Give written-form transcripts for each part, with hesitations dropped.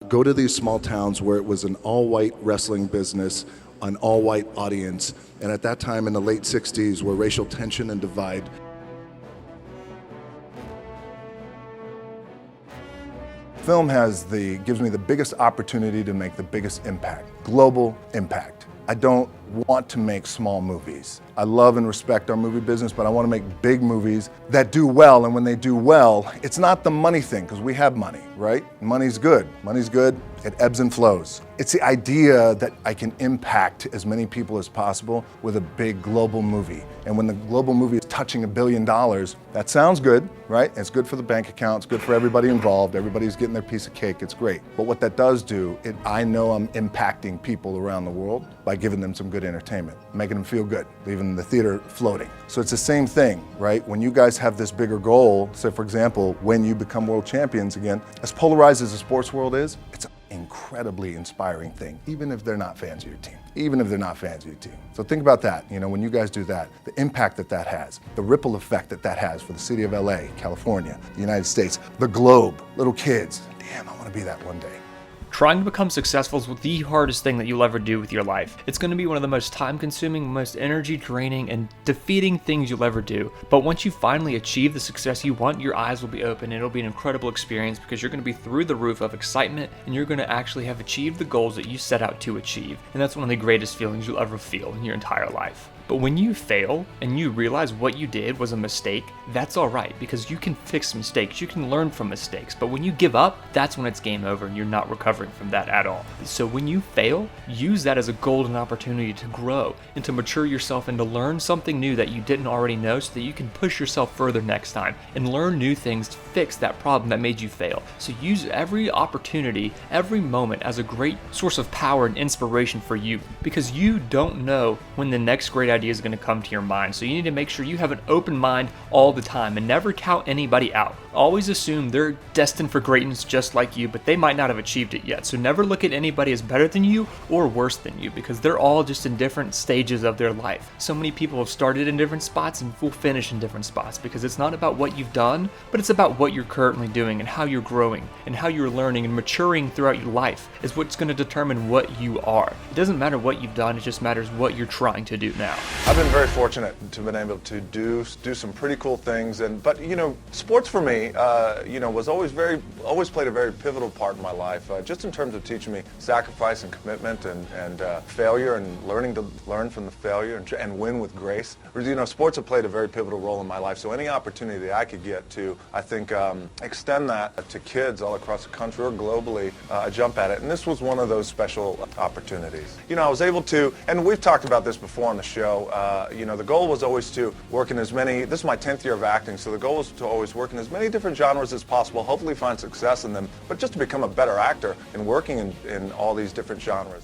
Go to these small towns where it was an all-white wrestling business, an all-white audience, and at that time in the late 60s where racial tension and divide. Film gives me the biggest opportunity to make the biggest impact, global impact. I don't want to make small movies. I love and respect our movie business, but I want to make big movies that do well, and when they do well, it's not the money thing, because we have money, right? Money's good. Money's good. It ebbs and flows. It's the idea that I can impact as many people as possible with a big global movie. And when the global movie is touching $1 billion, that sounds good, right? It's good for the bank account, it's good for everybody involved, everybody's getting their piece of cake, it's great. But what that does do, I know I'm impacting people around the world by giving them some good entertainment, making them feel good, leaving the theater floating. So it's the same thing, right? When you guys have this bigger goal, say for example, when you become world champions again, as polarized as the sports world is, it's an incredibly inspiring thing, even if they're not fans of your team. Even if they're not fans of your team. So think about that, when you guys do that, the impact that has, the ripple effect that has for the city of LA, California, the United States, the globe, little kids. Damn, I want to be that one day. Trying to become successful is the hardest thing that you'll ever do with your life. It's going to be one of the most time-consuming, most energy-draining, and defeating things you'll ever do. But once you finally achieve the success you want, your eyes will be open, and it'll be an incredible experience because you're going to be through the roof of excitement, and you're going to actually have achieved the goals that you set out to achieve. And that's one of the greatest feelings you'll ever feel in your entire life. But when you fail and you realize what you did was a mistake, that's all right because you can fix mistakes, you can learn from mistakes. But when you give up, that's when it's game over and you're not recovering from that at all. So when you fail, use that as a golden opportunity to grow and to mature yourself and to learn something new that you didn't already know so that you can push yourself further next time and learn new things to fix that problem that made you fail. So use every opportunity, every moment as a great source of power and inspiration for you because you don't know when the next great idea is going to come to your mind. So you need to make sure you have an open mind all the time and never count anybody out. Always assume they're destined for greatness just like you, but they might not have achieved it yet. So never look at anybody as better than you or worse than you because they're all just in different stages of their life. So many people have started in different spots and will finish in different spots because it's not about what you've done, but it's about what you're currently doing and how you're growing and how you're learning and maturing throughout your life is what's going to determine what you are. It doesn't matter what you've done, it just matters what you're trying to do now. I've been very fortunate to been able to do some pretty cool things, but sports for me, was always played a very pivotal part in my life, just in terms of teaching me sacrifice and commitment and failure and learning to learn from the failure and win with grace. Sports have played a very pivotal role in my life, so any opportunity that I could get to, I think, extend that to kids all across the country or globally, I jump at it, and this was one of those special opportunities. I was able to, and we've talked about this before on the show, the goal was always to work in as many, this is my 10th year of acting, so the goal was to always work in as many different genres as possible, hopefully find success in them, but just to become a better actor and working in all these different genres.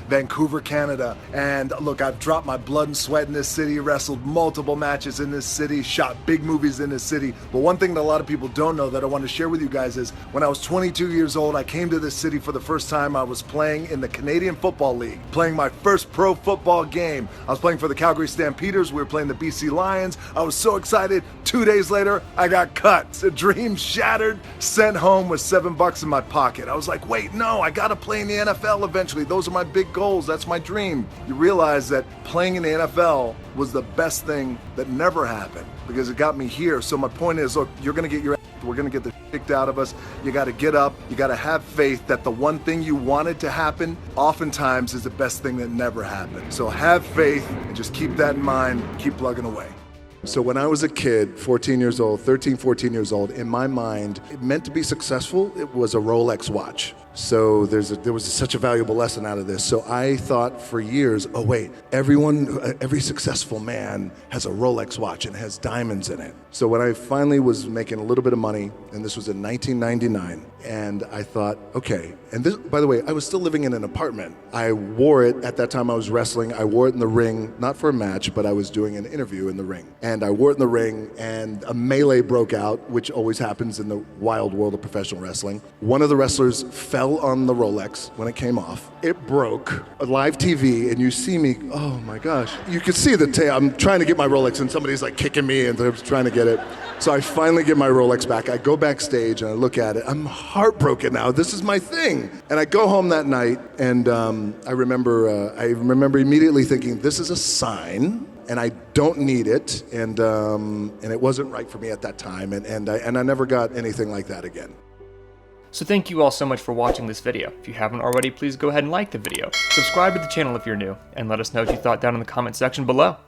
Vancouver, Canada, and look, I've dropped my blood and sweat in this city, wrestled multiple matches in this city, shot big movies in this city, but one thing that a lot of people don't know that I want to share with you guys is when I was 22 years old, I came to this city for the first time. I was playing in the Canadian Football League, playing my first pro football game. I was playing for the Calgary Stampeders, we were playing the BC Lions. I was so excited. 2 days later, I got cut. A dream shattered, sent home with $7 in my pocket. I was like, wait, no, I gotta play in the NFL eventually. Those are my big goals. That's my dream. You realize that playing in the NFL was the best thing that never happened because it got me here. So my point is, look, you're going to get we're going to get the kicked out of us. You got to get up. You got to have faith that the one thing you wanted to happen oftentimes is the best thing that never happened. So have faith and just keep that in mind. Keep plugging away. So when I was a kid, 13, 14 years old, in my mind, it meant to be successful, it was a Rolex watch. So there was such a valuable lesson out of this. So I thought for years, oh wait, every successful man has a Rolex watch and has diamonds in it. So when I finally was making a little bit of money, and this was in 1999, and I thought, okay, and this, by the way, I was still living in an apartment. I wore it, at that time I was wrestling, I wore it in the ring, not for a match, but I was doing an interview in the ring. And I wore it in the ring, and a melee broke out, which always happens in the wild world of professional wrestling. One of the wrestlers fell fell on the Rolex when it came off. It broke. A live TV, and you see me, oh my gosh. You can see the tail. I'm trying to get my Rolex, and somebody's like kicking me, and they're trying to get it. So I finally get my Rolex back. I go backstage, and I look at it. I'm heartbroken now. This is my thing. And I go home that night, and I remember immediately thinking, this is a sign, and I don't need it, and it wasn't right for me at that time, and I never got anything like that again. So thank you all so much for watching this video. If you haven't already, please go ahead and like the video, subscribe to the channel if you're new, and let us know what you thought down in the comment section below.